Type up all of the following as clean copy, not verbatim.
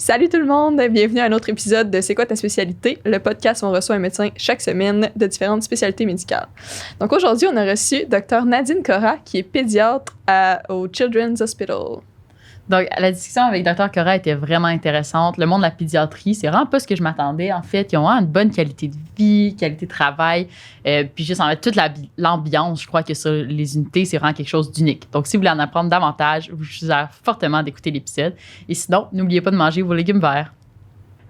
Salut tout le monde, bienvenue à un autre épisode de C'est quoi ta spécialité, le podcast où on reçoit un médecin chaque semaine de différentes spécialités médicales. Donc aujourd'hui, on a reçu Dr Nadine Cora, qui est pédiatre au Children's Hospital. Donc, la discussion avec Dr Cora était vraiment intéressante. Le monde de la pédiatrie, c'est vraiment pas ce que je m'attendais. En fait, ils ont vraiment une bonne qualité de vie, qualité de travail. Puis juste en fait, toute l'ambiance, je crois que sur les unités, c'est vraiment quelque chose d'unique. Donc, si vous voulez en apprendre davantage, je vous suggère fortement d'écouter l'épisode. Et sinon, n'oubliez pas de manger vos légumes verts.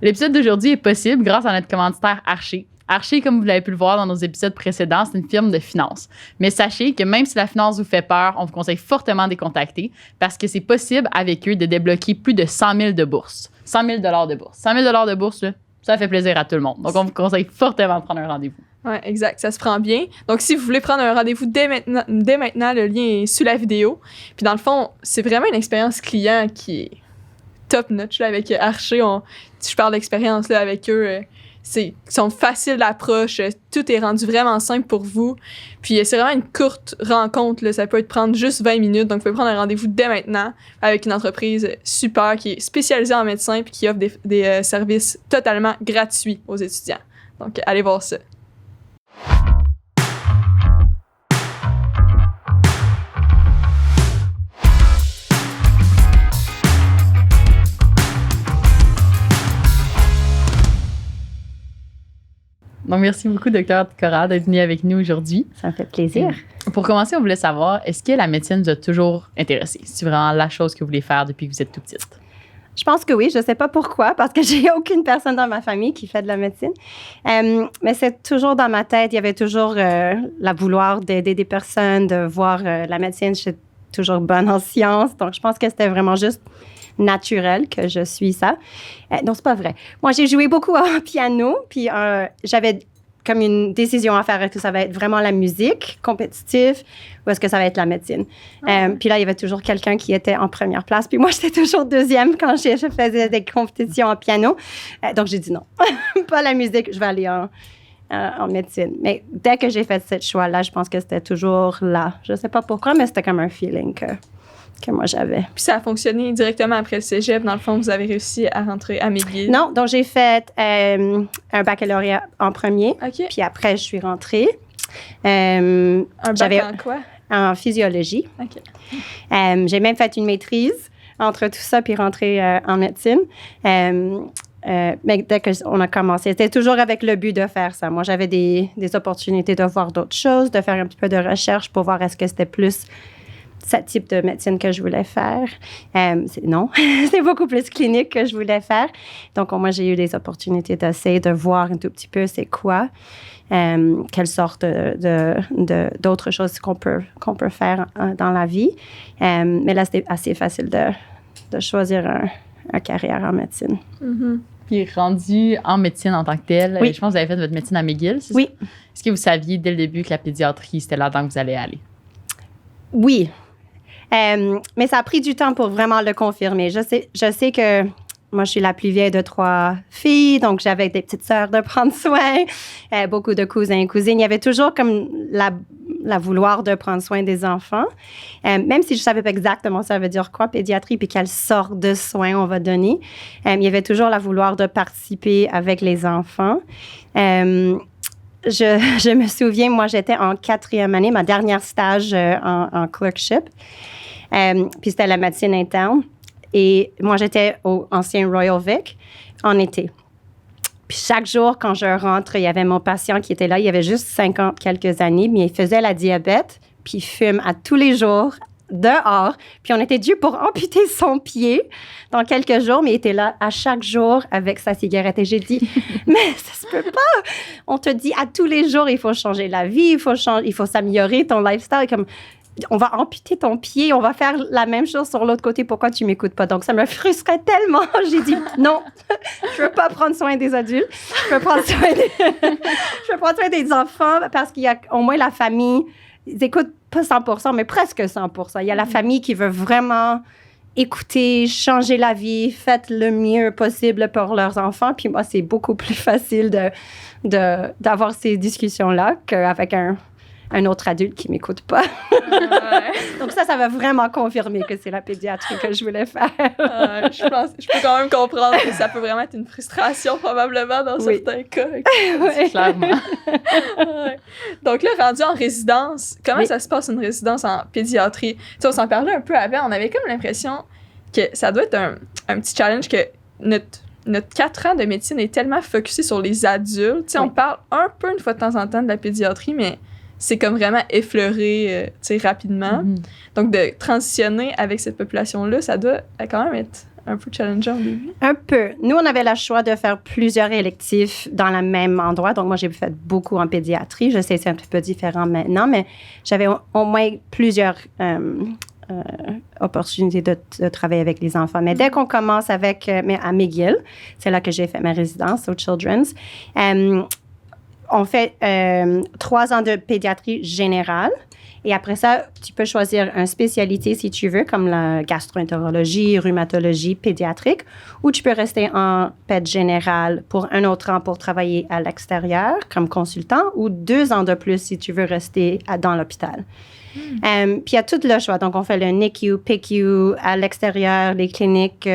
L'épisode d'aujourd'hui est possible grâce à notre commanditaire Archer. Archer, comme vous l'avez pu le voir dans nos épisodes précédents, c'est une firme de finance. Mais sachez que même si la finance vous fait peur, on vous conseille fortement de les contacter parce que c'est possible avec eux de débloquer plus de 100 000 de bourse. 100 000 de bourse. 100 000 de bourse, là, ça fait plaisir à tout le monde. Donc, on vous conseille fortement de prendre un rendez-vous. Oui, exact. Ça se prend bien. Donc, si vous voulez prendre un rendez-vous dès maintenant, le lien est sous la vidéo. Puis, dans le fond, c'est vraiment une expérience client qui est top notch là, avec Archer. Je parle d'expérience là, avec eux. Ils sont faciles d'approche, tout est rendu vraiment simple pour vous. Puis c'est vraiment une courte rencontre, là. Ça peut prendre juste 20 minutes, donc vous pouvez prendre un rendez-vous dès maintenant avec une entreprise super qui est spécialisée en médecins puis qui offre des services totalement gratuits aux étudiants. Donc allez voir ça. Donc, merci beaucoup, Dr Cora, d'être venue avec nous aujourd'hui. Ça me fait plaisir. Pour commencer, on voulait savoir, est-ce que la médecine vous a toujours intéressé? C'est vraiment la chose que vous voulez faire depuis que vous êtes tout petite? Je pense que oui. Je ne sais pas pourquoi, parce que j'ai aucune personne dans ma famille qui fait de la médecine. Mais c'est toujours dans ma tête. Il y avait toujours la vouloir d'aider des personnes, de voir la médecine. Je suis toujours bonne en sciences. Donc, je pense que c'était vraiment juste naturel que je suis ça. Non, c'est pas vrai. Moi, j'ai joué beaucoup au piano, puis j'avais comme une décision à faire. Est-ce que ça va être vraiment la musique compétitive ou est-ce que ça va être la médecine? Puis là, il y avait toujours quelqu'un qui était en première place. Puis moi, j'étais toujours deuxième quand je faisais des compétitions en piano. Donc, j'ai dit non, pas la musique, je vais aller en médecine. Mais dès que j'ai fait ce choix-là, je pense que c'était toujours là. Je sais pas pourquoi, mais c'était comme un feeling que moi j'avais. Puis ça a fonctionné directement après le cégep. Dans le fond, vous avez réussi à rentrer à McGill. Non, donc j'ai fait un baccalauréat en premier. OK. Puis après, je suis rentrée. Un bac en quoi? En physiologie. OK. J'ai même fait une maîtrise entre tout ça puis rentrée en médecine. Mais dès qu'on a commencé, c'était toujours avec le but de faire ça. Moi, j'avais des opportunités de voir d'autres choses, de faire un petit peu de recherche pour voir est-ce que c'était plus ce type de médecine que je voulais faire. Non, c'est beaucoup plus clinique que je voulais faire. Donc, moi, j'ai eu des opportunités d'essayer de voir un tout petit peu c'est quoi, quelle sorte d'autres choses qu'on peut faire dans la vie. Mais là, c'était assez facile de choisir une carrière en médecine. Mm-hmm. Puis rendu en médecine en tant que telle, oui. Je pense que vous avez fait votre médecine à McGill, c'est oui. ça? Est-ce que vous saviez dès le début que la pédiatrie, c'était là-dedans que vous allez aller? Oui. Mais ça a pris du temps pour vraiment le confirmer. Je sais que moi, je suis la plus vieille de 3 filles, donc j'avais des petites sœurs de prendre soin, beaucoup de cousins et cousines. Il y avait toujours comme la vouloir de prendre soin des enfants, même si je ne savais pas exactement ça veut dire quoi, pédiatrie, puis quelle sorte de soins on va donner. Il y avait toujours la vouloir de participer avec les enfants. Je me souviens, moi, j'étais en 4e année, ma dernière stage en clerkship. Puis c'était la médecine interne. Et moi, j'étais au ancien Royal Vic en été. Puis chaque jour, quand je rentre, il y avait mon patient qui était là. Il avait juste 50 quelques années, mais il faisait la diabète, puis il fume à tous les jours, dehors. Puis on était dû pour amputer son pied dans quelques jours, mais il était là à chaque jour avec sa cigarette. Et j'ai dit, mais ça se peut pas! On te dit à tous les jours, il faut changer la vie, il faut s'améliorer ton lifestyle. Comme, on va amputer ton pied, on va faire la même chose sur l'autre côté. Pourquoi tu m'écoutes pas? Donc, ça me frustrait tellement. J'ai dit, non, je veux pas prendre soin des adultes. Je veux prendre soin des enfants parce qu'il y a au moins la famille. Ils écoutent pas 100%, mais presque 100%. Il y a la famille qui veut vraiment écouter, changer la vie, faites le mieux possible pour leurs enfants. Puis moi, c'est beaucoup plus facile d'avoir ces discussions-là qu'avec un autre adulte qui m'écoute pas. Ouais. Donc ça va vraiment confirmer que c'est la pédiatrie que je voulais faire. Je peux quand même comprendre que ça peut vraiment être une frustration, probablement, dans certains cas. Ouais. Clairement. Ouais. Donc là, rendu en résidence, comment ça se passe une résidence en pédiatrie? Tu sais, on s'en parlait un peu avant, on avait comme l'impression que ça doit être un petit challenge que notre 4 ans de médecine est tellement focusé sur les adultes. Tu sais, on parle un peu une fois de temps en temps de la pédiatrie, mais c'est comme vraiment effleuré, tu sais, rapidement. Donc, de transitionner avec cette population-là, ça doit quand même être un peu challengeant au début. Un peu. Nous, on avait le choix de faire plusieurs électifs dans le même endroit. Donc, moi, j'ai fait beaucoup en pédiatrie. Je sais que c'est un petit peu différent maintenant, mais j'avais au moins plusieurs opportunités de travailler avec les enfants. Mais dès qu'on commence à McGill, c'est là que j'ai fait ma résidence au Children's, on fait 3 ans de pédiatrie générale. Et après ça, tu peux choisir une spécialité si tu veux, comme la gastroentérologie, rhumatologie pédiatrique, ou tu peux rester en péd générale pour un autre an pour travailler à l'extérieur comme consultant, ou 2 ans de plus si tu veux rester dans l'hôpital. Puis il y a tout le choix. Donc, on fait le NICU, PICU, à l'extérieur, les cliniques,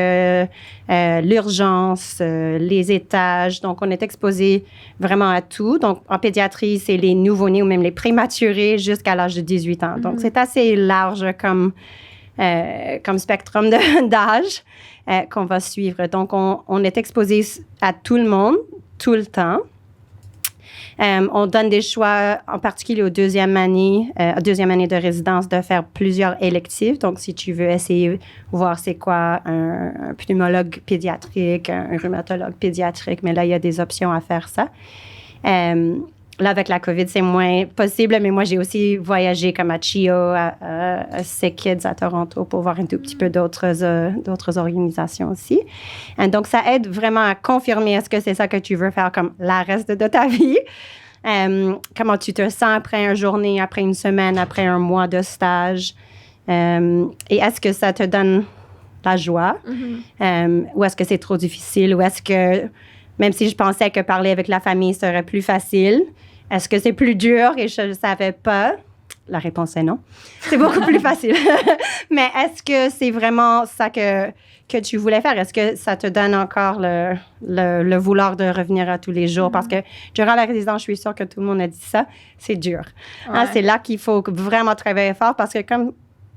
l'urgence, les étages. Donc, on est exposé vraiment à tout. Donc, en pédiatrie, c'est les nouveau-nés ou même les prématurés jusqu'à l'âge de 18 ans. Donc, c'est assez large comme spectrum d'âge qu'on va suivre. Donc, on est exposé à tout le monde, tout le temps. On donne des choix, en particulier aux deuxième année de résidence, de faire plusieurs électifs. Donc, si tu veux essayer voir c'est quoi un pneumologue pédiatrique, un rhumatologue pédiatrique, mais là, il y a des options à faire ça. Là, avec la COVID, c'est moins possible, mais moi, j'ai aussi voyagé comme à CHIO, à SickKids à Toronto pour voir un tout petit peu d'autres organisations aussi. Et donc, ça aide vraiment à confirmer est-ce que c'est ça que tu veux faire comme la reste de ta vie. Comment tu te sens après une journée, après une semaine, après un mois de stage. Et est-ce que ça te donne la joie? Ou est-ce que c'est trop difficile? Ou est-ce que, même si je pensais que parler avec la famille serait plus facile, est-ce que c'est plus dur et je ne savais pas? La réponse est non. C'est beaucoup plus facile. Mais est-ce que c'est vraiment ça que tu voulais faire? Est-ce que ça te donne encore le vouloir de revenir à tous les jours? Parce que durant la résidence, je suis sûre que tout le monde a dit ça, c'est dur. Ouais. Hein, c'est là qu'il faut vraiment travailler fort parce que comme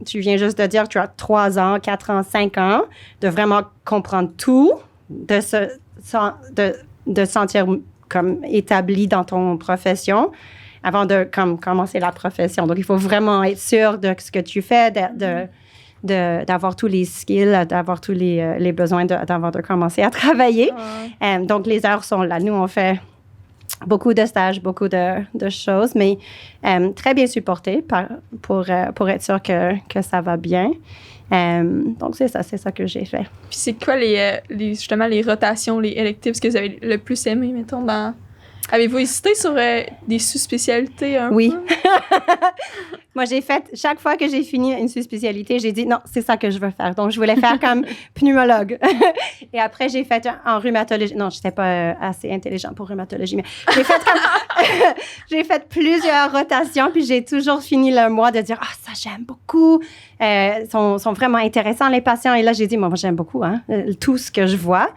tu viens juste de dire, tu as 3 ans, 4 ans, 5 ans, de vraiment comprendre tout, de sentir comme établi dans ton profession avant de commencer la profession. Donc, il faut vraiment être sûr de ce que tu fais, d'avoir tous les skills, d'avoir tous les besoins avant de commencer à travailler. Donc, les heures sont là. Nous, on fait beaucoup de stages, beaucoup de choses, mais très bien supporté pour être sûr que ça va bien. Donc, c'est ça que j'ai fait. Puis c'est quoi justement les rotations, les électifs que vous avez le plus aimé, mettons, dans... Avez-vous hésité sur des sous-spécialités un peu? Oui. Moi, chaque fois que j'ai fini une sous-spécialité, j'ai dit non, c'est ça que je veux faire. Donc, je voulais faire comme pneumologue. Et après, j'ai fait en rhumatologie. Non, je n'étais pas assez intelligente pour rhumatologie, mais j'ai fait plusieurs rotations, puis j'ai toujours fini le mois de dire ça, j'aime beaucoup. Sont vraiment intéressants, les patients. Et là, j'ai dit, moi, j'aime beaucoup tout ce que je vois.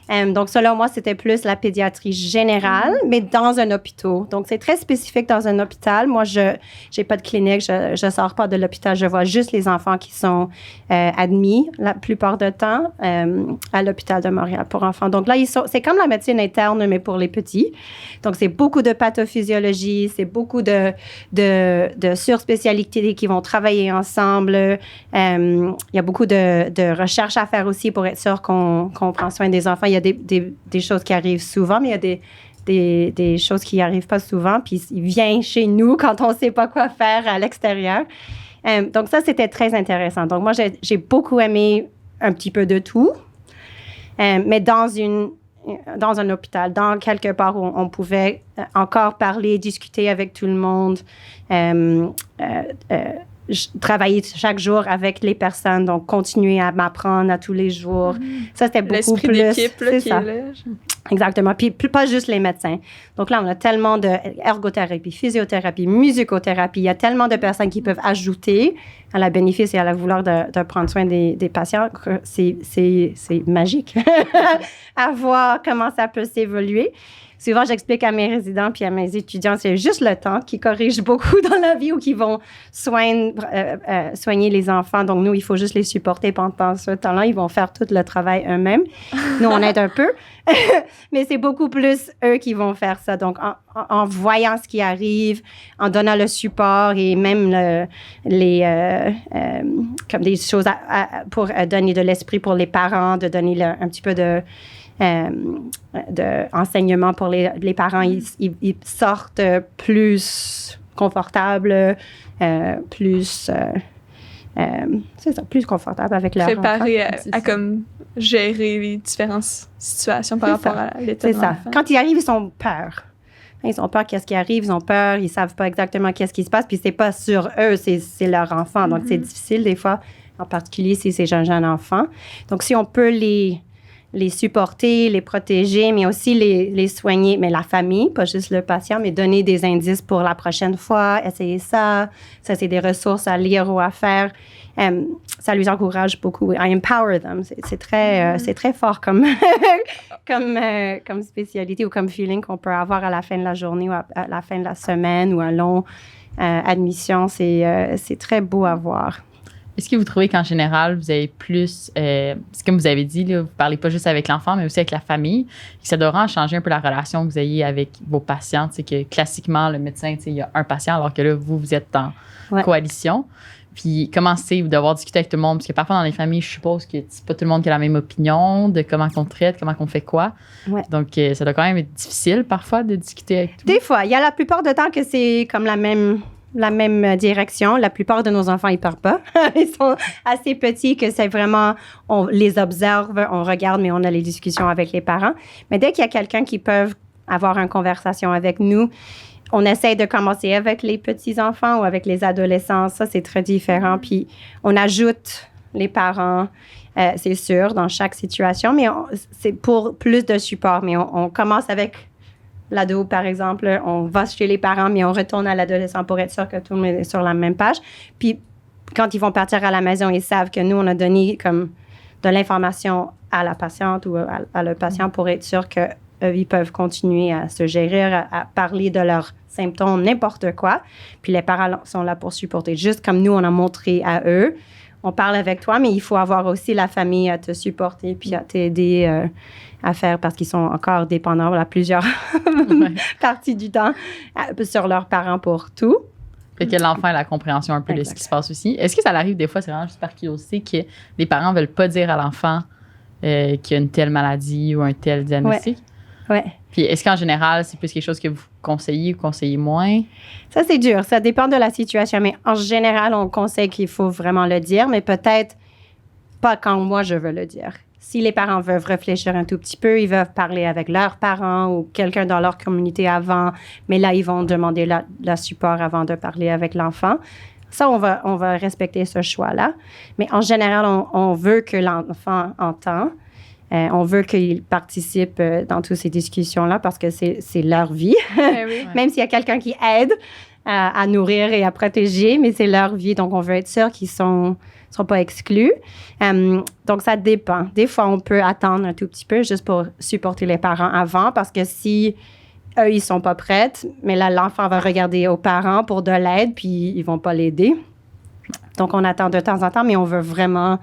Donc, selon moi, c'était plus la pédiatrie générale, mais dans un hôpital. Donc, c'est très spécifique dans un hôpital. Moi, je n'ai pas de clinique, je sors pas de l'hôpital. Je vois juste les enfants qui sont admis la plupart du temps à l'hôpital de Montréal pour enfants. Donc, là, c'est comme la médecine interne, mais pour les petits. Donc, c'est beaucoup de pathophysiologie, c'est beaucoup de surspécialités qui vont travailler ensemble. Il y a beaucoup de recherches à faire aussi pour être sûr qu'on prend soin des enfants. Il y a des choses qui arrivent souvent, mais il y a des choses qui n'arrivent pas souvent. Puis, il vient chez nous quand on ne sait pas quoi faire à l'extérieur. Donc, ça, c'était très intéressant. Donc, moi, j'ai beaucoup aimé un petit peu de tout, mais dans un hôpital, dans quelque part où on pouvait encore parler, discuter avec tout le monde, travailler chaque jour avec les personnes, donc continuer à m'apprendre à tous les jours. Ça, c'était beaucoup L'esprit plus... d'équipe là, c'est qui ça. est là. Exactement. Puis pas juste les médecins. Donc là, on a tellement d'ergothérapie, physiothérapie, musicothérapie. Il y a tellement de personnes qui peuvent ajouter à la bénéfice et à la vouloir de prendre soin des patients que c'est magique à voir comment ça peut s'évoluer. Souvent, j'explique à mes résidents puis à mes étudiants, c'est juste le temps qui corrige beaucoup dans la vie ou qui vont soigner les enfants. Donc, nous, il faut juste les supporter pendant ce temps-là. Ils vont faire tout le travail eux-mêmes. Nous, on aide un peu. Mais c'est beaucoup plus eux qui vont faire ça. Donc, en voyant ce qui arrive, en donnant le support et même comme des choses pour donner de l'esprit pour les parents, de donner un petit peu de enseignement pour les parents. Ils sortent plus confortables, plus... c'est ça, plus confortable avec leur Préparé enfant. à comme gérer les différentes situations par rapport à l'état C'est de ça. l'enfant. Quand ils arrivent, ils ont peur. Ils ont peur qu'est-ce qui arrive, ils ont peur, ils savent pas exactement qu'est-ce qui se passe, puis c'est pas sur eux, c'est leur enfant. Donc, c'est difficile des fois, en particulier si c'est un jeune enfant. Donc, si on peut les supporter, les protéger, mais aussi les soigner, mais la famille, pas juste le patient, mais donner des indices pour la prochaine fois, essayer ça. Ça, c'est des ressources à lire ou à faire. Ça les encourage beaucoup. I empower them. C'est très fort comme spécialité ou comme feeling qu'on peut avoir à la fin de la journée ou à la fin de la semaine ou un long admission. C'est très beau à voir. Est-ce que vous trouvez qu'en général, vous avez plus, comme vous avez dit, là, vous ne parlez pas juste avec l'enfant, mais aussi avec la famille, que ça devrait changer un peu la relation que vous ayez avec vos patients? Que classiquement, le médecin, il y a un patient, alors que là, vous êtes en coalition. Puis comment c'est de devoir discuter avec tout le monde? Parce que parfois, dans les familles, je suppose que c'est pas tout le monde qui a la même opinion de comment on traite, comment on fait quoi. Ouais. Donc, ça doit quand même être difficile parfois de discuter avec tout le monde. Des fois, il y a la plupart du temps que c'est comme la même direction. La plupart de nos enfants, ils partent pas. Ils sont assez petits que c'est vraiment, on les observe, on regarde, mais on a les discussions avec les parents. Mais dès qu'il y a quelqu'un qui peut avoir une conversation avec nous, on essaie de commencer avec les petits-enfants ou avec les adolescents. Ça, c'est très différent. Puis, on ajoute les parents, c'est sûr, dans chaque situation, mais c'est pour plus de support. Mais on commence avec l'ado, par exemple, on va chez les parents, mais on retourne à l'adolescent pour être sûr que tout le monde est sur la même page. Puis, quand ils vont partir à la maison, ils savent que nous, on a donné comme de l'information à la patiente ou à le patient pour être sûr que ils peuvent continuer à se gérer, à parler de leurs symptômes, n'importe quoi. Puis les parents sont là pour supporter. Juste comme nous, on a montré à eux, on parle avec toi, mais il faut avoir aussi la famille à te supporter puis à t'aider à faire parce qu'ils sont encore dépendants à plusieurs parties du temps sur leurs parents pour tout. Fait que l'enfant a la compréhension un peu de ce qui se passe aussi. Est-ce que ça arrive des fois, c'est vraiment juste par curiosité, que les parents ne veulent pas dire à l'enfant qu'il y a une telle maladie ou un tel diagnostic? Ouais. Puis est-ce qu'en général, c'est plus quelque chose que vous conseillez ou conseillez moins? Ça, c'est dur. Ça dépend de la situation. Mais en général, on conseille qu'il faut vraiment le dire, mais peut-être pas quand moi, je veux le dire. Si les parents veulent réfléchir un tout petit peu, ils veulent parler avec leurs parents ou quelqu'un dans leur communauté avant, mais là, ils vont demander le support avant de parler avec l'enfant. Ça, on va respecter ce choix-là. Mais en général, on veut que l'enfant entende. On veut qu'ils participent dans toutes ces discussions-là parce que c'est leur vie. Oui. Même s'il y a quelqu'un qui aide à nourrir et à protéger, mais c'est leur vie. Donc, on veut être sûr qu'ils sont pas exclus. Donc, ça dépend. Des fois, on peut attendre un tout petit peu juste pour supporter les parents avant parce que si eux, ils sont pas prêts, mais là, l'enfant va regarder aux parents pour de l'aide puis ils vont pas l'aider. Donc, on attend de temps en temps, mais on veut vraiment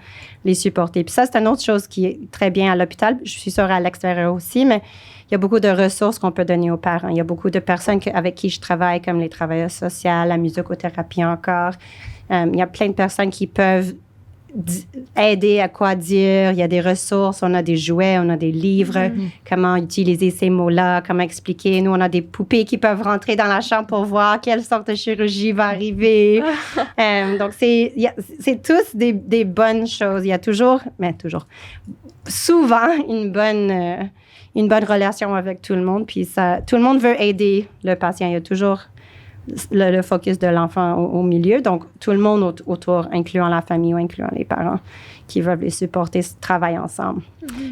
les supporter. Puis ça, c'est une autre chose qui est très bien à l'hôpital. Je suis sûre à l'extérieur aussi, mais il y a beaucoup de ressources qu'on peut donner aux parents. Il y a beaucoup de personnes avec qui je travaille, comme les travailleurs sociaux, la musicothérapie encore. Il y a plein de personnes qui peuvent aider à quoi dire. Il y a des ressources, on a des jouets, on a des livres, comment utiliser ces mots-là, comment expliquer. Nous, on a des poupées qui peuvent rentrer dans la chambre pour voir quelle sorte de chirurgie va arriver. Donc, c'est tous des bonnes choses. Il y a souvent une bonne relation avec tout le monde. Puis tout le monde veut aider le patient. Il y a toujours le focus de l'enfant au milieu. Donc, tout le monde autour, incluant la famille ou incluant les parents qui veulent les supporter, travaillent ensemble.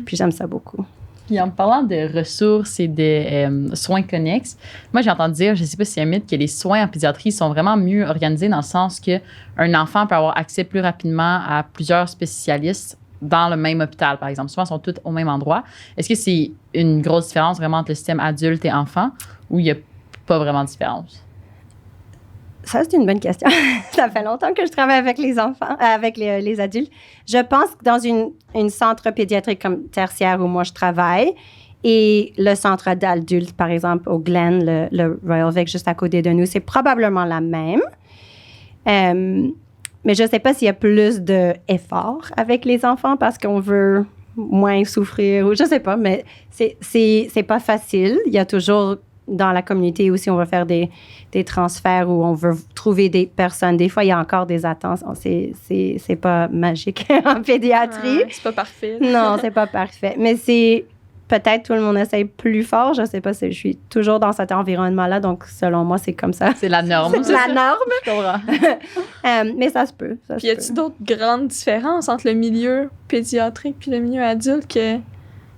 Puis j'aime ça beaucoup. Puis en parlant de ressources et de soins connexes, moi j'ai entendu dire, je ne sais pas si c'est un mythe, que les soins en pédiatrie sont vraiment mieux organisés dans le sens qu'un enfant peut avoir accès plus rapidement à plusieurs spécialistes dans le même hôpital, par exemple. Souvent, ils sont tous au même endroit. Est-ce que c'est une grosse différence vraiment entre le système adulte et enfant ou il n'y a pas vraiment de différence? Ça, c'est une bonne question. Ça fait longtemps que je travaille avec les enfants, avec les adultes. Je pense que dans une centre pédiatrique comme tertiaire où moi je travaille et le centre d'adultes, par exemple, au Glen, le Royal Vic juste à côté de nous, c'est probablement la même. Mais je ne sais pas s'il y a plus d'efforts avec les enfants parce qu'on veut moins souffrir ou je ne sais pas, mais c'est pas facile. Il y a toujours dans la communauté aussi, on va faire des transferts où on veut trouver des personnes. Des fois, il y a encore des attentes. C'est pas magique en pédiatrie. C'est pas parfait. Non, c'est pas parfait. Mais c'est peut-être tout le monde essaye plus fort. Je sais pas si je suis toujours dans cet environnement-là. Donc, selon moi, c'est comme ça. C'est la norme. C'est la norme. Je comprends. Mais ça se peut. Puis, y a-t-il d'autres grandes différences entre le milieu pédiatrique puis le milieu adulte que...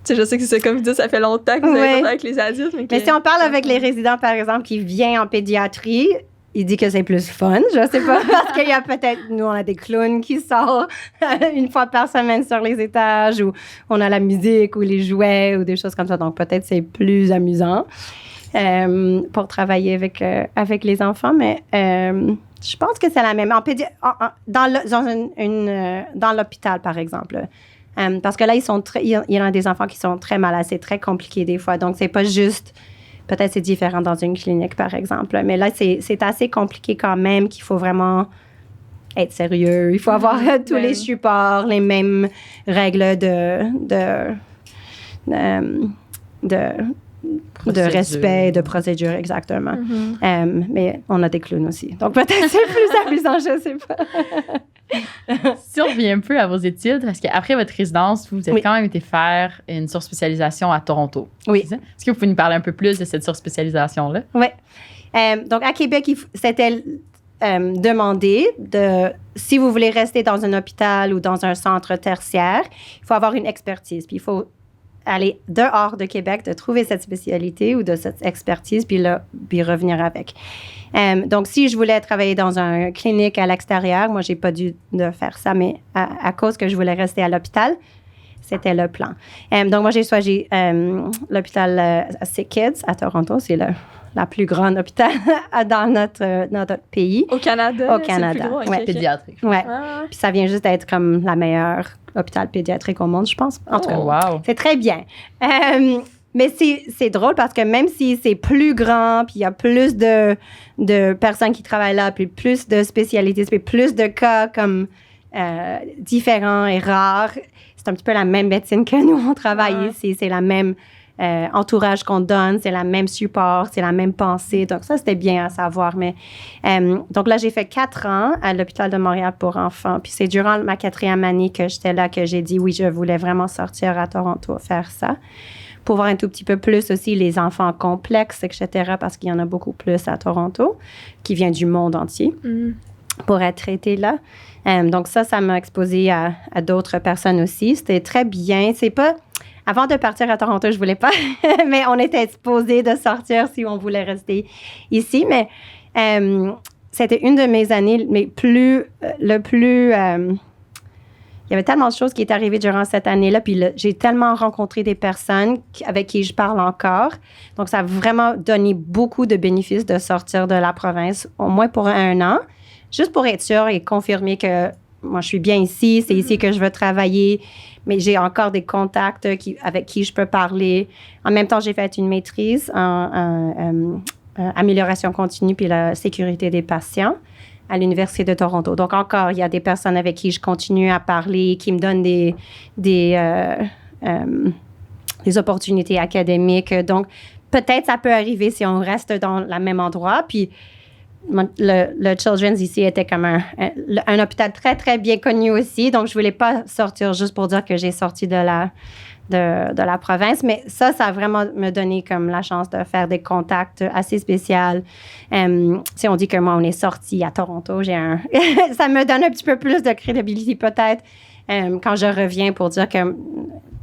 Tu sais, je sais que c'est comme vous dites, ça fait longtemps que vous avez pas avec les adultes. Mais si on parle avec les résidents, par exemple, qui viennent en pédiatrie, il dit que c'est plus fun. Je sais pas, parce qu'il y a peut-être, nous, on a des clowns qui sortent une fois par semaine sur les étages, ou on a la musique, ou les jouets, ou des choses comme ça. Donc, peut-être c'est plus amusant pour travailler avec les enfants. Mais je pense que c'est la même. Dans l'hôpital, par exemple. Parce que là, il y en a des enfants qui sont très malades. C'est très compliqué des fois. Donc, c'est pas juste... Peut-être c'est différent dans une clinique, par exemple. Mais là, c'est assez compliqué quand même qu'il faut vraiment être sérieux. Il faut avoir tous les supports, les mêmes règles de respect, de procédure, exactement. Mais on a des clowns aussi. Donc, peut-être c'est plus amusant, je sais pas. Si on revient un peu à vos études, parce qu'après votre résidence, vous avez quand même été faire une surspécialisation à Toronto. Oui. Est-ce que vous pouvez nous parler un peu plus de cette surspécialisation-là? Oui. Donc, à Québec, c'était demandé si vous voulez rester dans un hôpital ou dans un centre tertiaire, il faut avoir une expertise. Puis, il faut aller dehors de Québec, de trouver cette spécialité ou de cette expertise, puis revenir avec. Donc, si je voulais travailler dans une clinique à l'extérieur, moi, j'ai pas dû de faire ça, mais à cause que je voulais rester à l'hôpital, c'était le plan. Donc, moi, j'ai choisi l'hôpital Sick Kids à Toronto. C'est la plus grande hôpital dans notre pays. Au Canada? Au Canada, c'est le plus gros, ouais. Pédiatrique. Ouais. Puis ça vient juste d'être comme la meilleure hôpital pédiatrique au monde, je pense. En tout cas, wow. C'est très bien. Mais c'est drôle parce que même si c'est plus grand, puis il y a plus de personnes qui travaillent là, puis plus de spécialités, puis plus de cas comme différents et rares, c'est un petit peu la même médecine que nous, on travaille ici. C'est la même entourage qu'on donne, c'est la même support, c'est la même pensée. Donc, ça, c'était bien à savoir. Mais donc là, j'ai fait 4 ans à l'hôpital de Montréal pour enfants. Puis c'est durant ma 4e année que j'étais là que j'ai dit oui, je voulais vraiment sortir à Toronto, faire ça. Pour voir un tout petit peu plus aussi les enfants complexes, etc., parce qu'il y en a beaucoup plus à Toronto, qui viennent du monde entier, pour être traités là. Donc ça m'a exposé à d'autres personnes aussi. C'était très bien. C'est pas... Avant de partir à Toronto, je voulais pas, mais on était exposés de sortir si on voulait rester ici. Mais c'était une de mes années, mais il y avait tellement de choses qui est arrivées durant cette année-là, puis j'ai tellement rencontré des personnes avec qui je parle encore. Donc, ça a vraiment donné beaucoup de bénéfices de sortir de la province, au moins pour 1 an, juste pour être sûre et confirmer que moi, je suis bien ici, c'est ici que je veux travailler, mais j'ai encore des contacts avec qui je peux parler. En même temps, j'ai fait une maîtrise en amélioration continue puis la sécurité des patients à l'Université de Toronto. Donc, encore, il y a des personnes avec qui je continue à parler, qui me donnent des opportunités académiques. Donc, peut-être ça peut arriver si on reste dans le même endroit. Puis, le Children's ici était comme un hôpital très, très bien connu aussi. Donc, je voulais pas sortir juste pour dire que j'ai sorti de la province. Mais ça a vraiment me donné comme la chance de faire des contacts assez spéciaux. Si on dit que moi, on est sorti à Toronto, ça me donne un petit peu plus de crédibilité peut-être quand je reviens pour dire que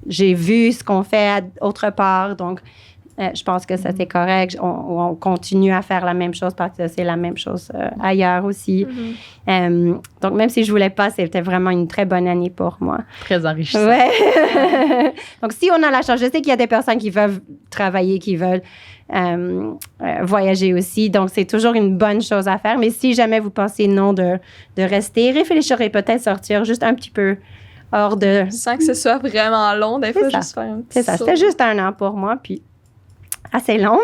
j'ai vu ce qu'on fait autre part. Donc, je pense que ça, c'est correct. On continue à faire la même chose parce que c'est la même chose ailleurs aussi. Donc, même si je voulais pas, c'était vraiment une très bonne année pour moi. Très enrichissant. Ouais. Donc, si on a la chance, je sais qu'il y a des personnes qui veulent travailler, qui veulent voyager aussi. Donc, c'est toujours une bonne chose à faire. Mais si jamais vous pensez non de rester, réfléchirez peut-être sortir juste un petit peu hors de... Sans que ce soit vraiment long, des fois, juste faire un petit C'est ça. saut. C'était juste 1 an pour moi, puis assez long,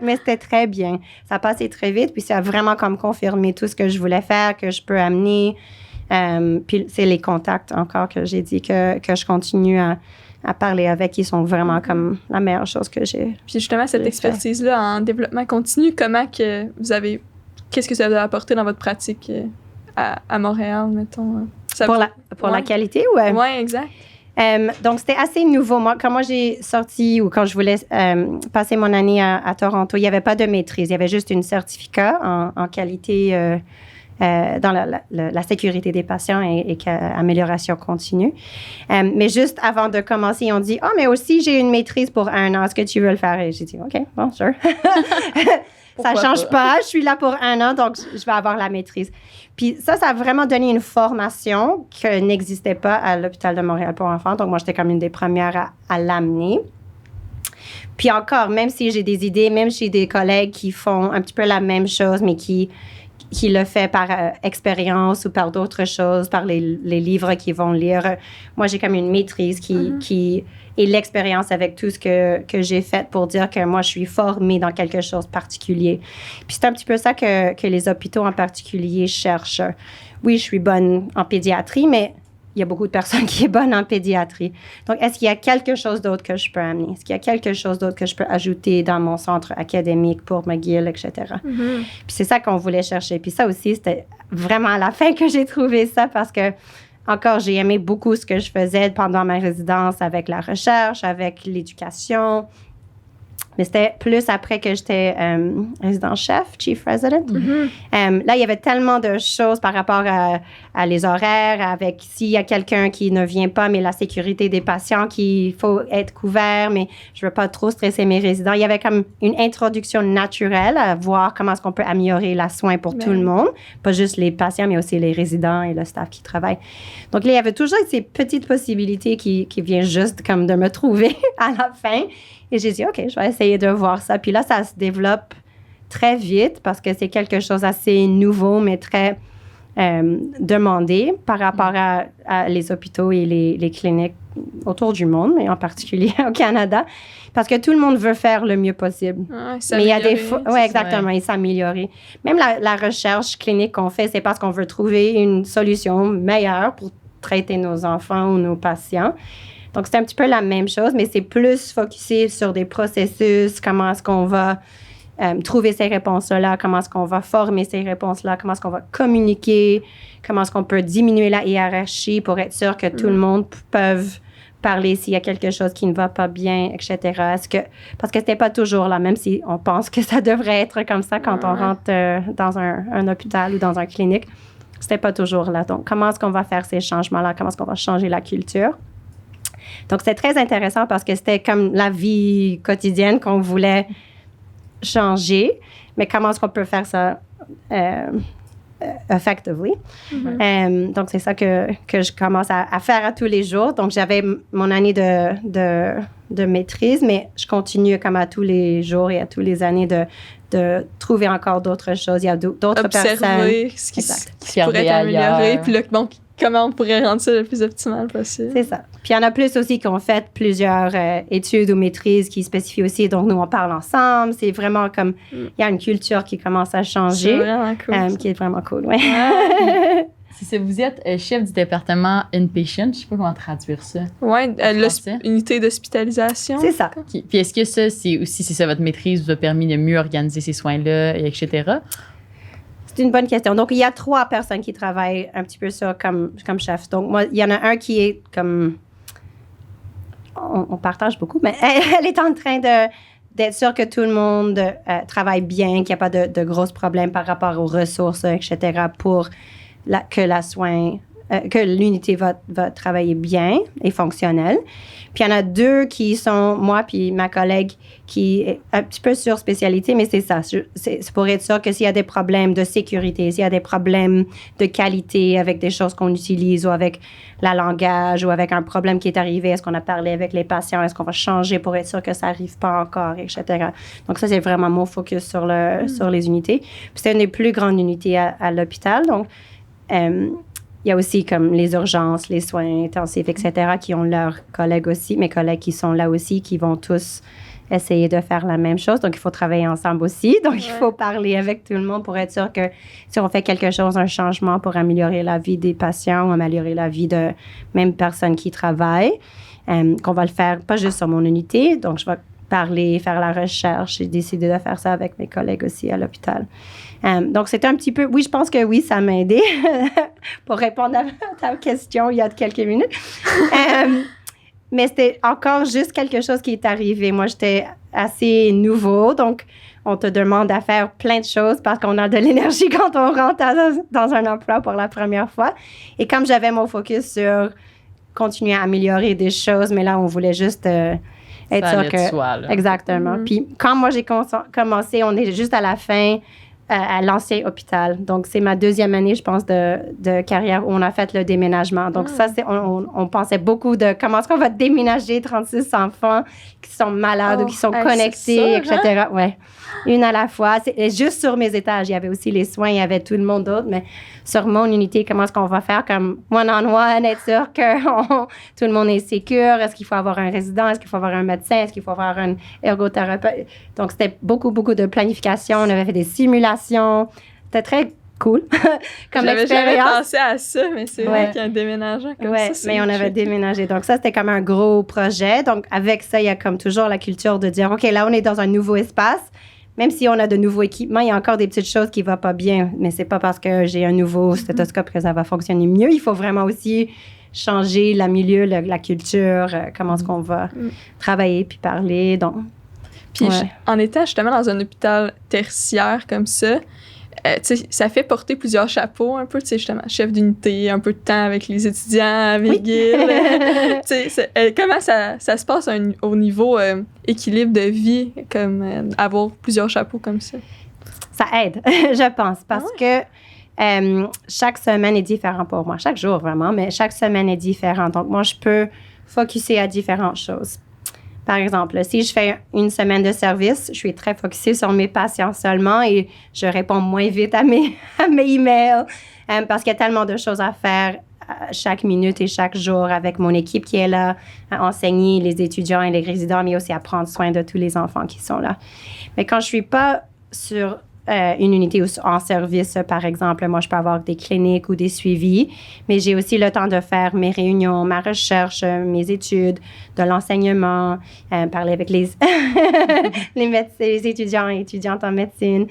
mais c'était très bien. Ça a passé très vite, puis ça a vraiment comme confirmé tout ce que je voulais faire, que je peux amener. Puis c'est les contacts encore que j'ai dit que je continue à parler avec, qui sont vraiment comme la meilleure chose que j'ai. Puis justement, cette expertise-là en développement continu, qu'est-ce que ça vous a apporté dans votre pratique à Montréal, mettons? Pour la qualité, ouais. Oui, exact. Donc, c'était assez nouveau. Quand moi, j'ai sorti ou quand je voulais passer mon année à Toronto, il n'y avait pas de maîtrise. Il y avait juste un certificat en qualité dans la sécurité des patients et amélioration continue. Mais juste avant de commencer, ils ont dit « Ah, mais aussi, j'ai une maîtrise pour 1 an. Est-ce que tu veux le faire? » Et j'ai dit « OK, bon, sure. » Ça ne change pas. Je suis là pour 1 an, donc je vais avoir la maîtrise. Puis ça a vraiment donné une formation qui n'existait pas à l'hôpital de Montréal pour enfants. Donc, moi, j'étais comme une des premières à l'amener. Puis encore, même si j'ai des idées, même si j'ai des collègues qui font un petit peu la même chose, mais qui le fait par expérience ou par d'autres choses, par les livres qu'ils vont lire. Moi, j'ai comme une maîtrise qui est l'expérience avec tout ce que j'ai fait pour dire que moi, je suis formée dans quelque chose de particulier. Puis c'est un petit peu ça que les hôpitaux en particulier cherchent. Oui, je suis bonne en pédiatrie, mais il y a beaucoup de personnes qui sont bonnes en pédiatrie. Donc, est-ce qu'il y a quelque chose d'autre que je peux amener? Est-ce qu'il y a quelque chose d'autre que je peux ajouter dans mon centre académique pour McGill, etc.? Puis c'est ça qu'on voulait chercher. Puis ça aussi, c'était vraiment à la fin que j'ai trouvé ça parce que, encore, j'ai aimé beaucoup ce que je faisais pendant ma résidence avec la recherche, avec l'éducation. Mais c'était plus après que j'étais résident-chef, chief resident. Là, il y avait tellement de choses par rapport à les horaires, avec s'il y a quelqu'un qui ne vient pas, mais la sécurité des patients, qu'il faut être couvert, mais je ne veux pas trop stresser mes résidents. Il y avait comme une introduction naturelle à voir comment est-ce qu'on peut améliorer la soin pour tout le monde. Pas juste les patients, mais aussi les résidents et le staff qui travaille. Donc là, il y avait toujours ces petites possibilités qui viennent juste comme de me trouver à la fin. Et j'ai dit, OK, je vais essayer de voir ça. Puis là, ça se développe très vite parce que c'est quelque chose assez nouveau, mais très demandé par rapport à les hôpitaux et les cliniques autour du monde, mais en particulier au Canada, parce que tout le monde veut faire le mieux possible. Mais il y a des fois... Oui, exactement, et s'améliorer. Même la recherche clinique qu'on fait, c'est parce qu'on veut trouver une solution meilleure pour traiter nos enfants ou nos patients. Donc, c'est un petit peu la même chose, mais c'est plus focusé sur des processus, comment est-ce qu'on va trouver ces réponses-là, comment est-ce qu'on va former ces réponses-là, comment est-ce qu'on va communiquer, comment est-ce qu'on peut diminuer la hiérarchie pour être sûr que tout le monde peut parler s'il y a quelque chose qui ne va pas bien, etc. Parce que c'était pas toujours là, même si on pense que ça devrait être comme ça quand on rentre dans un hôpital ou dans une clinique, c'était pas toujours là. Donc, comment est-ce qu'on va faire ces changements-là, comment est-ce qu'on va changer la culture? Donc, c'était très intéressant parce que c'était comme la vie quotidienne qu'on voulait changer, mais comment est-ce qu'on peut faire ça effectively? Donc, c'est ça que je commence à faire à tous les jours. Donc, j'avais mon année de maîtrise, mais je continue comme à tous les jours et à toutes les années de trouver encore d'autres choses. Il y a d'autres personnes. Observer ce qui pourrait être amélioré, puis là, bon, comment on pourrait rendre ça le plus optimal possible. C'est ça. Puis il y en a plus aussi qui ont fait plusieurs études ou maîtrises qui spécifient aussi. Donc, nous, on parle ensemble. C'est vraiment comme... Il y a une culture qui commence à changer. C'est vraiment cool. Qui est vraiment cool, oui. C'est ça, vous êtes chef du département inpatient. Je ne sais pas comment traduire ça. Oui, l'unité d'hospitalisation. C'est ça. Puis est-ce que ça, c'est ça, votre maîtrise vous a permis de mieux organiser ces soins-là, et etc.? C'est une bonne question. Donc, il y a 3 personnes qui travaillent un petit peu ça comme chef. Donc, moi, il y en a un qui est comme... On partage beaucoup, mais elle est en train d'être sûre que tout le monde travaille bien, qu'il n'y a pas de gros problèmes par rapport aux ressources, etc., pour que l'unité va travailler bien et fonctionnelle. Puis il y en a 2 qui sont moi puis ma collègue qui est un petit peu sur spécialité, mais c'est ça. C'est pour être sûr que s'il y a des problèmes de sécurité, s'il y a des problèmes de qualité avec des choses qu'on utilise ou avec la langage ou avec un problème qui est arrivé, est-ce qu'on a parlé avec les patients, est-ce qu'on va changer pour être sûr que ça n'arrive pas encore, etc. Donc ça, c'est vraiment mon focus sur les unités. Puis c'est une des plus grandes unités à l'hôpital. Donc, il y a aussi comme les urgences, les soins intensifs, etc., qui ont leurs collègues aussi, mes collègues qui sont là aussi, qui vont tous essayer de faire la même chose. Donc, il faut travailler ensemble aussi. Donc, il faut parler avec tout le monde pour être sûr que si on fait quelque chose, un changement pour améliorer la vie des patients ou améliorer la vie de même personnes qui travaillent, qu'on va le faire pas juste sur mon unité. Donc, je vais parler, faire la recherche et décider de faire ça avec mes collègues aussi à l'hôpital. Donc, c'était un petit peu... Oui, je pense que oui, ça m'a aidé pour répondre à ta question il y a quelques minutes. Mais c'était encore juste quelque chose qui est arrivé. Moi, j'étais assez nouveau, donc on te demande à faire plein de choses parce qu'on a de l'énergie quand on rentre dans un emploi pour la première fois. Et comme j'avais mon focus sur continuer à améliorer des choses, mais là, on voulait juste... être ça sûr allait que... de soi, là. Exactement. Puis quand moi, j'ai commencé, on est juste à la fin à l'ancien hôpital. Donc, c'est ma 2e année, je pense, de carrière où on a fait le déménagement. Donc, ça, on pensait beaucoup de comment est-ce qu'on va déménager 36 enfants qui sont malades ou qui sont connectés, etc. Ouais. Une à la fois. Et juste sur mes étages, il y avait aussi les soins, il y avait tout le monde d'autre, mais sur mon unité, comment est-ce qu'on va faire comme one-on-one, être sûr que tout le monde est sécure? Est-ce qu'il faut avoir un résident? Est-ce qu'il faut avoir un médecin? Est-ce qu'il faut avoir un ergothérapeute? Donc, c'était beaucoup, beaucoup de planification. On avait fait des simulations. C'était très cool comme J'avais expérience. jamais pensé à ça, mais c'est vrai qu'il y a un déménagement comme ça. Oui, mais on avait déménagé. Donc, ça, c'était comme un gros projet. Donc, avec ça, il y a comme toujours la culture de dire, OK, là, on est dans un nouveau espace. Même si on a de nouveaux équipements, il y a encore des petites choses qui ne vont pas bien. Mais c'est pas parce que j'ai un nouveau stéthoscope que ça va fonctionner mieux. Il faut vraiment aussi changer le milieu, la culture, comment est-ce qu'on va travailler puis parler. Donc, puis en étant justement dans un hôpital tertiaire comme ça, tu sais, ça fait porter plusieurs chapeaux un peu, tu sais, justement, chef d'unité, un peu de temps avec les étudiants à McGill. Tu sais, comment ça se passe au niveau équilibre de vie, comme avoir plusieurs chapeaux comme ça? Ça aide, je pense, parce que chaque semaine est différent pour moi. Chaque jour, vraiment, mais chaque semaine est différent. Donc, moi, je peux focusser à différentes choses. Par exemple, si je fais une semaine de service, je suis très focusée sur mes patients seulement et je réponds moins vite à mes emails parce qu'il y a tellement de choses à faire chaque minute et chaque jour avec mon équipe qui est là à enseigner les étudiants et les résidents, mais aussi à prendre soin de tous les enfants qui sont là. Mais quand je suis pas sur une unité en service, par exemple, moi, je peux avoir des cliniques ou des suivis, mais j'ai aussi le temps de faire mes réunions, ma recherche, mes études, de l'enseignement, parler avec les les étudiants et étudiantes en médecine.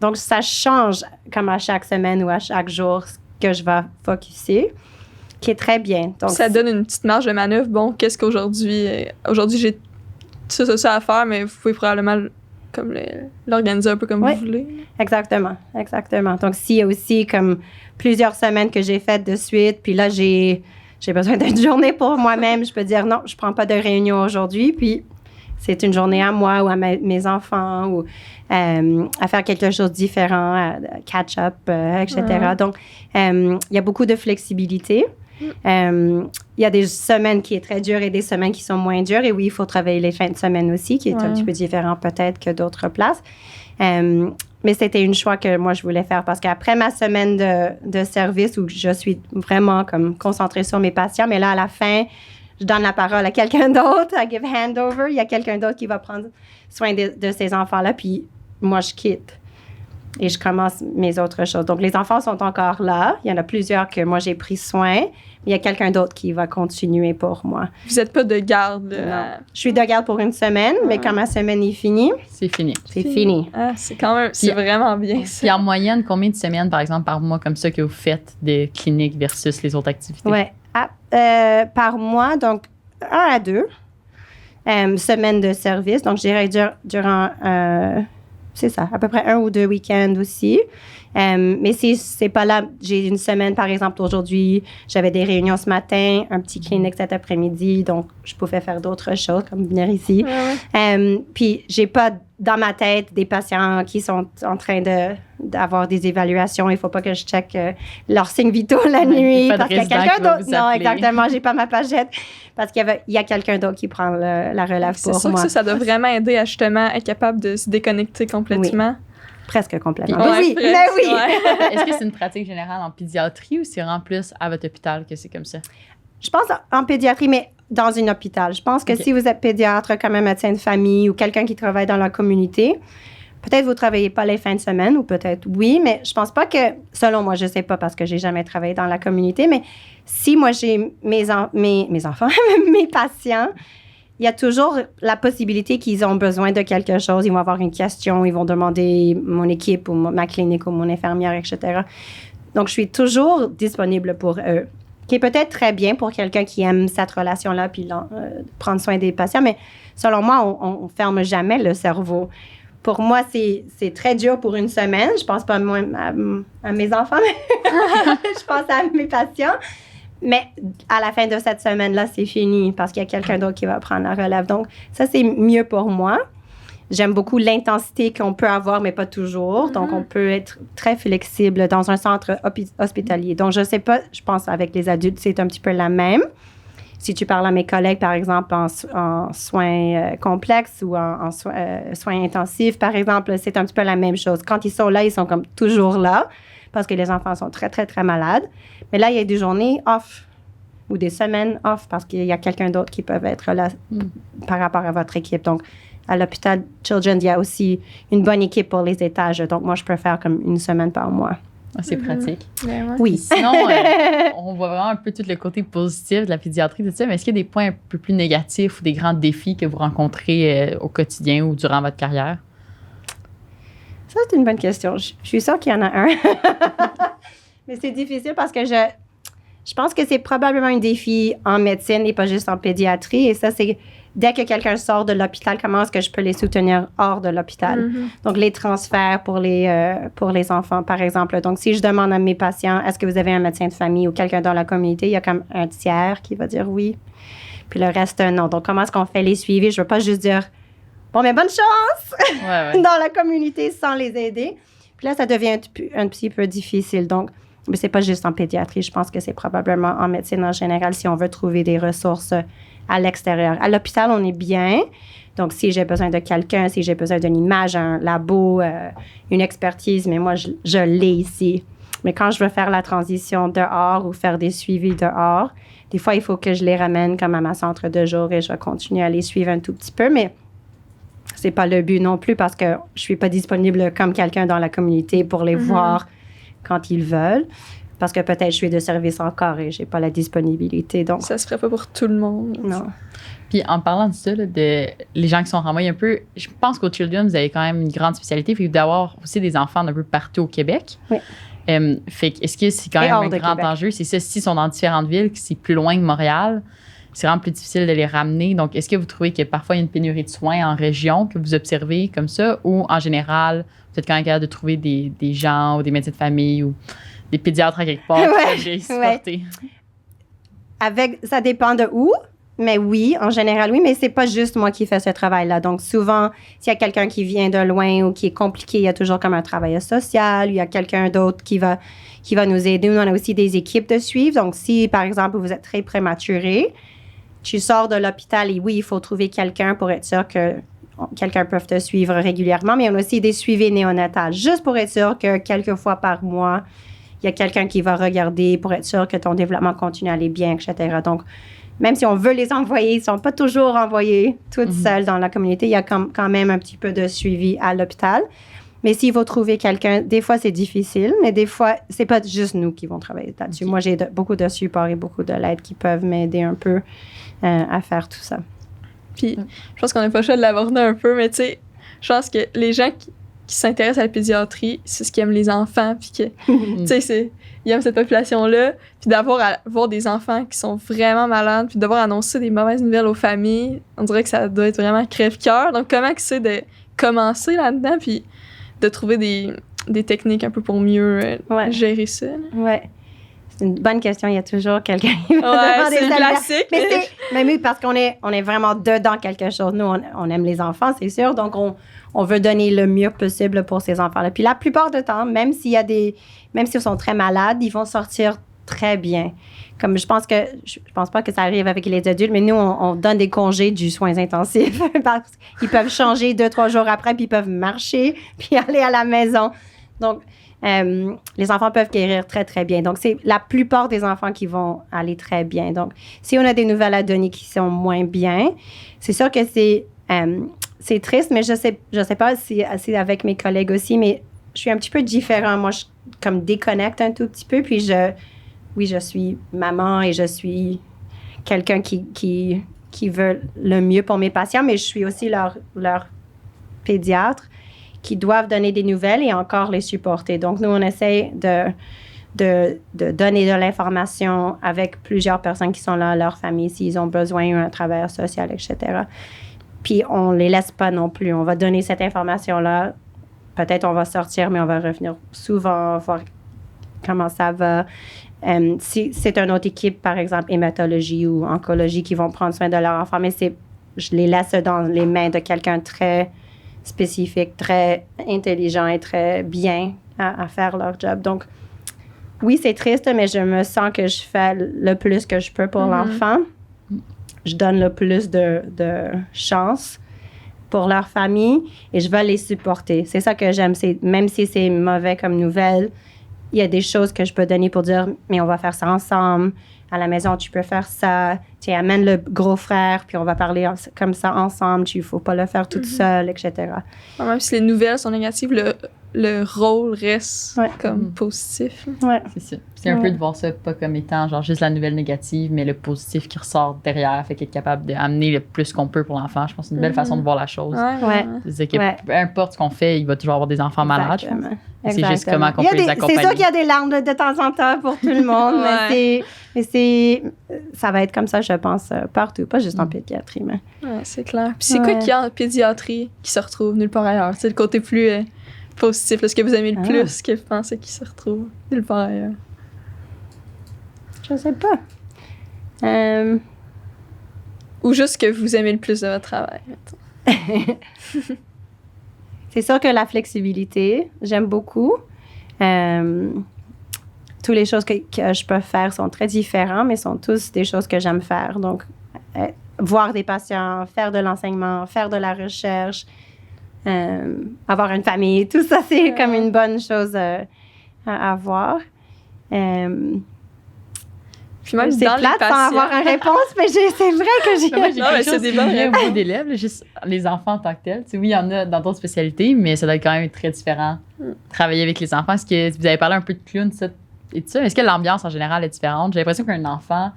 Donc, ça change comme à chaque semaine ou à chaque jour ce que je vais focuser, qui est très bien. Donc, ça donne une petite marge de manœuvre. Bon, qu'est-ce qu'aujourd'hui... aujourd'hui, j'ai ça à faire, mais vous pouvez probablement... comme l'organiser un peu comme vous voulez. Exactement. Donc, s'il y a aussi comme plusieurs semaines que j'ai faites de suite, puis là, j'ai besoin d'une journée pour moi-même, je peux dire non, je prends pas de réunion aujourd'hui, puis c'est une journée à moi ou à mes enfants ou à faire quelque chose de différent, à catch-up, etc. Donc, il y a beaucoup de flexibilité. Il y a des semaines qui est très dures et des semaines qui sont moins dures. Et oui, il faut travailler les fins de semaine aussi, qui est un petit peu différent peut-être que d'autres places. Mais c'était un choix que moi, je voulais faire parce qu'après ma semaine de service où je suis vraiment comme concentrée sur mes patients, mais là, à la fin, je donne la parole à quelqu'un d'autre, I give handover. Il y a quelqu'un d'autre qui va prendre soin de ces enfants-là, puis moi, je quitte. Et je commence mes autres choses. Donc, les enfants sont encore là. Il y en a plusieurs que moi, j'ai pris soin. Il y a quelqu'un d'autre qui va continuer pour moi. Vous n'êtes pas de garde. Non. Je suis de garde pour une semaine, mais quand ma semaine est finie, C'est fini. c'est fini. Ah, c'est quand même, c'est vraiment bien ça. Puis en moyenne, combien de semaines, par exemple, par mois comme ça que vous faites de clinique versus les autres activités? Ouais. Par mois, donc 1 à 2 semaines de service. Donc, je dirais durant, c'est ça, à peu près 1 ou 2 week-ends aussi. Mais c'est pas là. J'ai une semaine, par exemple, aujourd'hui, j'avais des réunions ce matin, un petit clinique cet après-midi, donc je pouvais faire d'autres choses, comme venir ici. Ouais. Puis, j'ai pas dans ma tête des patients qui sont en train d'avoir des évaluations. Il faut pas que je check leurs signes vitaux la nuit pas de parce qu'il y a résident quelqu'un qui va d'autre. vous Non, appeler. exactement. J'ai pas ma pagette parce qu'il y a quelqu'un d'autre qui prend la relève C'est pour sûr moi. que ça doit vraiment aider à justement être capable de se déconnecter complètement. Presque complètement. Ouais, oui, presque, mais oui. ouais. Est-ce que c'est une pratique générale en pédiatrie ou c'est vraiment plus à votre hôpital que c'est comme ça? Je pense en pédiatrie, mais dans un hôpital. Je pense que Ok. si vous êtes pédiatre, comme un médecin de famille ou quelqu'un qui travaille dans la communauté, peut-être vous ne travaillez pas les fins de semaine ou peut-être oui, mais je pense pas que, selon moi, je ne sais pas parce que j'ai jamais travaillé dans la communauté, mais si moi j'ai mes enfants, mes patients, il y a toujours la possibilité qu'ils ont besoin de quelque chose. Ils vont avoir une question, ils vont demander mon équipe ou ma clinique ou mon infirmière, etc. Donc, je suis toujours disponible pour eux. Qui est peut-être très bien pour quelqu'un qui aime cette relation-là puis prendre soin des patients, mais selon moi, on ne ferme jamais le cerveau. Pour moi, c'est très dur pour une semaine. Je pense pas à mes enfants, mais je pense à mes patients. Mais à la fin de cette semaine-là, c'est fini parce qu'il y a quelqu'un d'autre qui va prendre la relève. Donc, ça, c'est mieux pour moi. J'aime beaucoup l'intensité qu'on peut avoir, mais pas toujours. Donc, on peut être très flexible dans un centre hospitalier. Donc, je sais pas, je pense avec les adultes, c'est un petit peu la même. Si tu parles à mes collègues, par exemple, en soins complexes ou en soins intensifs, par exemple, c'est un petit peu la même chose. Quand ils sont là, ils sont comme toujours là parce que les enfants sont très, très, très malades. Mais là, il y a des journées off ou des semaines off parce qu'il y a quelqu'un d'autre qui peut être là par rapport à votre équipe. Donc, à l'hôpital Children's, il y a aussi une bonne équipe pour les étages. Donc, moi, je peux faire comme une semaine par mois. Ah, c'est pratique. Ben ouais. Oui. Sinon, on voit vraiment un peu tout le côté positif de la pédiatrie, tout ça, mais est-ce qu'il y a des points un peu plus négatifs ou des grands défis que vous rencontrez au quotidien ou durant votre carrière? Ça, c'est une bonne question. Je suis sûre qu'il y en a un. Mais c'est difficile parce que je pense que c'est probablement un défi en médecine et pas juste en pédiatrie. Et ça, c'est dès que quelqu'un sort de l'hôpital, comment est-ce que je peux les soutenir hors de l'hôpital? Donc, les transferts pour les enfants, par exemple. Donc, si je demande à mes patients, est-ce que vous avez un médecin de famille ou quelqu'un dans la communauté, il y a comme un tiers qui va dire oui. Puis le reste, non. Donc, comment est-ce qu'on fait les suivis? Je ne veux pas juste dire, bon, mais bonne chance Ouais. dans la communauté sans les aider. Puis là, ça devient un petit peu difficile. Donc, mais c'est pas juste en pédiatrie. Je pense que c'est probablement en médecine en général si on veut trouver des ressources à l'extérieur. À l'hôpital, on est bien. Donc, si j'ai besoin de quelqu'un, si j'ai besoin d'une image, un labo, une expertise, mais moi, je l'ai ici. Mais quand je veux faire la transition dehors ou faire des suivis dehors, des fois, il faut que je les ramène comme à ma centre de jour et je vais continuer à les suivre un tout petit peu. Mais c'est pas le but non plus parce que je suis pas disponible comme quelqu'un dans la communauté pour les voir quand ils veulent. Parce que peut-être je suis de service encore et j'ai pas la disponibilité. Donc, Ça se ferait pas pour tout le monde. non. Puis en parlant de ça, là, de les gens qui sont renvoyés un peu, je pense qu'au Children, vous avez quand même une grande spécialité. Puis d'avoir aussi des enfants d'un peu partout au Québec. Oui. Fait que est-ce que c'est quand Et même hors un de grand Québec. enjeu? C'est ça, s'ils sont dans différentes villes, que c'est plus loin que Montréal, c'est vraiment plus difficile de les ramener. Donc, est-ce que vous trouvez que parfois il y a une pénurie de soins en région que vous observez comme ça? Ou en général, vous êtes quand même capable de trouver des gens ou des médecins de famille ou des pédiatres à quelque part Ouais, pour les supporter? Ça dépend de où, mais oui, en général, oui, mais c'est pas juste moi qui fais ce travail-là. Donc, souvent, s'il y a quelqu'un qui vient de loin ou qui est compliqué, il y a toujours comme un travailleur social, il y a quelqu'un d'autre qui va nous aider. Nous, on a aussi des équipes de suivre. Donc, si, par exemple, vous êtes très prématuré, tu sors de l'hôpital et oui, il faut trouver quelqu'un pour être sûr que quelqu'un peut te suivre régulièrement, mais on a aussi des suivis néonatales, juste pour être sûr que quelques fois par mois, il y a quelqu'un qui va regarder pour être sûr que ton développement continue à aller bien, etc. Donc, même si on veut les envoyer, ils ne sont pas toujours envoyés toutes seuls dans la communauté. Il y a quand même un petit peu de suivi à l'hôpital. Mais s'il faut trouver quelqu'un, des fois, c'est difficile, mais des fois, c'est pas juste nous qui vont travailler là-dessus. Ok. Moi, j'ai beaucoup de support et beaucoup de l'aide qui peuvent m'aider un peu à faire tout ça. Puis, je pense qu'on n'a pas le choix de l'aborder un peu, mais tu sais, je pense que les gens qui s'intéressent à la pédiatrie, c'est ce qui aiment les enfants, puis que, tu sais, ils aiment cette population-là, puis voir des enfants qui sont vraiment malades, puis devoir annoncer des mauvaises nouvelles aux familles, on dirait que ça doit être vraiment crève-cœur. Donc, comment que c'est de commencer là-dedans, puis de trouver des techniques un peu pour mieux Ouais. gérer ça? Ouais. C'est une bonne question. Il y a toujours quelqu'un qui va Ouais, demander c'est le ça. classique. Mais oui, parce qu'on est vraiment dedans quelque chose. Nous, on aime les enfants, c'est sûr. Donc, on veut donner le mieux possible pour ces enfants-là. Puis la plupart du temps, même s'ils sont très malades, ils vont sortir très bien. Comme je pense pas que ça arrive avec les adultes, mais nous, on donne des congés du soins intensifs. Parce qu'ils peuvent changer 2-3 jours après, puis ils peuvent marcher, puis aller à la maison. Donc, les enfants peuvent guérir très, très bien. Donc, c'est la plupart des enfants qui vont aller très bien. Donc, si on a des nouvelles à donner qui sont moins bien, c'est sûr que c'est triste, mais je sais pas si avec mes collègues aussi, mais je suis un petit peu différent. Moi, je comme déconnecte un tout petit peu, puis je suis maman et je suis quelqu'un qui veut le mieux pour mes patients, mais je suis aussi leur pédiatre qui doivent donner des nouvelles et encore les supporter. Donc, nous, on essaie de donner de l'information avec plusieurs personnes qui sont là, leur famille, s'ils ont besoin d'un travailleur social, etc. Puis, on ne les laisse pas non plus. On va donner cette information-là. Peut-être on va sortir, mais on va revenir souvent, voir comment ça va. Si c'est une autre équipe, par exemple, hématologie ou oncologie, qui vont prendre soin de leur enfant, mais je les laisse dans les mains de quelqu'un très spécifique, très intelligent et très bien à faire leur job. Donc, oui, c'est triste, mais je me sens que je fais le plus que je peux pour l'enfant. Je donne le plus de chance pour leur famille et je vais les supporter. C'est ça que j'aime. Même si c'est mauvais comme nouvelle, il y a des choses que je peux donner pour dire, mais on va faire ça ensemble. À la maison, tu peux faire ça. Tu amènes le gros frère, puis on va parler comme ça ensemble. Il ne faut pas le faire toute seule, etc. Même si les nouvelles sont négatives, le rôle reste comme positif. Ouais. C'est ça. C'est un peu de voir ça pas comme étant genre juste la nouvelle négative, mais le positif qui ressort derrière, fait qu'être capable d'amener le plus qu'on peut pour l'enfant. Je pense que c'est une belle façon de voir la chose. Ouais. C'est-à-dire que peu importe ce qu'on fait, il va toujours avoir des enfants malades. Je pense. C'est juste comment on peut les accompagner. C'est sûr qu'il y a des larmes de temps en temps pour tout le monde, mais ça va être comme ça, je pense, partout, pas juste en pédiatrie. Mais... Ouais, c'est clair. Puis c'est quoi qu'il y a en pédiatrie qui se retrouve nulle part ailleurs? C'est le côté plus positif, ce que vous aimez le plus, que vous pensez qui se retrouve nulle part ailleurs? Je sais pas. Ou juste ce que vous aimez le plus de votre travail, mettons. C'est sûr que la flexibilité, j'aime beaucoup. Toutes les choses que je peux faire sont très différentes, mais sont tous des choses que j'aime faire. Donc, voir des patients, faire de l'enseignement, faire de la recherche, avoir une famille, tout ça, c'est comme une bonne chose à avoir. Puis même c'est dans plate les patients, sans avoir une réponse, mais c'est vrai que j'ai... Moi, j'ai Non, mais quelque c'est chose des qui bonnes me vient au bout des lèvres, juste les enfants en tant que tels. Tu sais, oui, il y en a dans d'autres spécialités, mais ça doit être quand même très différent. Travailler avec les enfants. Est-ce que vous avez parlé un peu de clown et tout ça? Est-ce que l'ambiance en général est différente? J'ai l'impression qu'un enfant,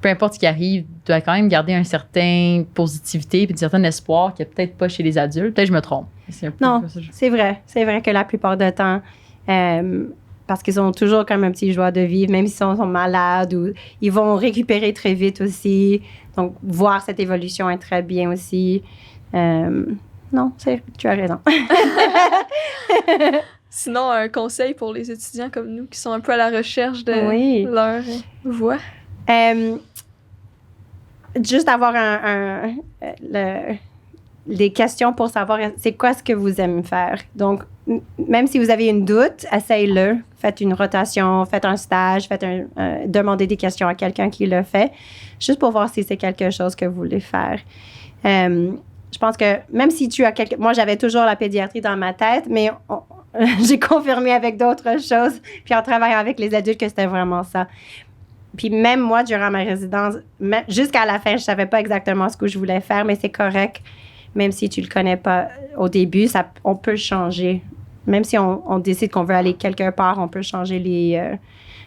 peu importe ce qui arrive, doit quand même garder une certaine positivité et un certain espoir qu'il n'y a peut-être pas chez les adultes. Peut-être que je me trompe. C'est un peu Non, ça, c'est vrai. C'est vrai que la plupart du temps, parce qu'ils ont toujours comme un petit joie de vivre, même s'ils sont malades, ou ils vont récupérer très vite aussi. Donc, voir cette évolution est très bien aussi. Non, tu as raison. Sinon, un conseil pour les étudiants comme nous qui sont un peu à la recherche de leur voie? Juste avoir des questions pour savoir c'est quoi ce que vous aimez faire. Donc, même si vous avez une doute, essayez-le. Faites une rotation, faites un stage, demandez des questions à quelqu'un qui le fait, juste pour voir si c'est quelque chose que vous voulez faire. Je pense que même si tu as moi, j'avais toujours la pédiatrie dans ma tête, mais j'ai confirmé avec d'autres choses, puis en travaillant avec les adultes que c'était vraiment ça. Puis même moi, durant ma résidence, jusqu'à la fin, je savais pas exactement ce que je voulais faire, mais c'est correct. Même si tu le connais pas au début, on peut changer même si on décide qu'on veut aller quelque part, on peut changer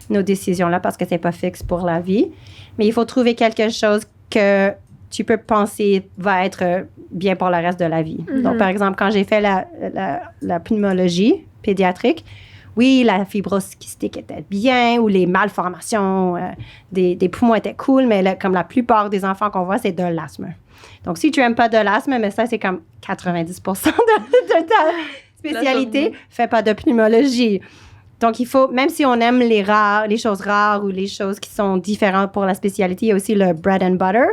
nos décisions là parce que c'est pas fixe pour la vie. Mais il faut trouver quelque chose que tu peux penser va être bien pour le reste de la vie. Donc, par exemple, quand j'ai fait la pneumologie pédiatrique, oui, la fibrose kystique était bien ou les malformations des poumons étaient cool, mais comme la plupart des enfants qu'on voit, c'est de l'asthme. Donc, si tu n'aimes pas de l'asthme, mais ça, c'est comme 90% de ta spécialité, fais pas de pneumologie. Donc, il faut, même si on aime les choses rares ou les choses qui sont différentes pour la spécialité, il y a aussi le bread and butter.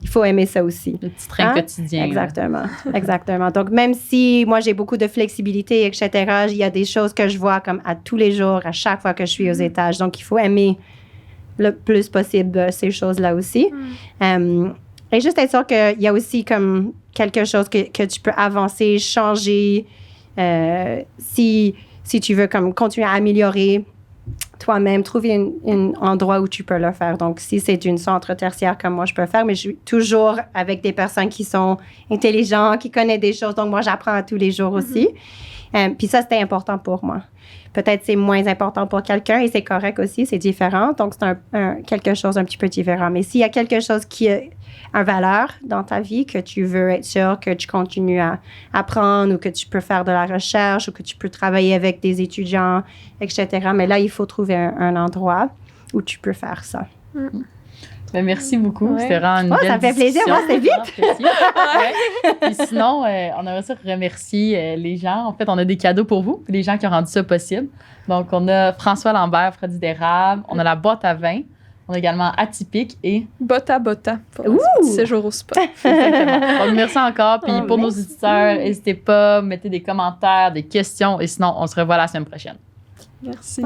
Il faut aimer ça aussi. Le petit train quotidien. Exactement. Exactement. Donc, même si moi, j'ai beaucoup de flexibilité, etc., il y a des choses que je vois comme à tous les jours, à chaque fois que je suis aux étages. Donc, il faut aimer le plus possible ces choses-là aussi. Et juste être sûr qu'il y a aussi comme quelque chose que tu peux avancer, changer. Si tu veux comme continuer à améliorer toi-même, trouver un endroit où tu peux le faire. Donc, si c'est une centre tertiaire comme moi, je peux le faire, mais je suis toujours avec des personnes qui sont intelligentes, qui connaissent des choses. Donc, moi, j'apprends tous les jours aussi. Puis ça, c'était important pour moi. Peut-être c'est moins important pour quelqu'un et c'est correct aussi, c'est différent. Donc, c'est quelque chose un petit peu différent. Mais s'il y a quelque chose qui a une valeur dans ta vie, que tu veux être sûr que tu continues à apprendre ou que tu peux faire de la recherche ou que tu peux travailler avec des étudiants, etc. Mais là, il faut trouver un endroit où tu peux faire ça. Ben, merci beaucoup. C'était vraiment une belle ça fait plaisir. discussion. Moi, c'est vite. Puis sinon, on aimerait ça remercier les gens. En fait, on a des cadeaux pour vous, les gens qui ont rendu ça possible. Donc, on a François Lambert, produit d'érable. On a la boîte à vin. On a également Atypique et Bota pour un petit séjour au spa. Exactement. Donc, merci encore. Puis pour nos auditeurs, n'hésitez pas, mettez des commentaires, des questions. Et sinon, on se revoit la semaine prochaine. Merci.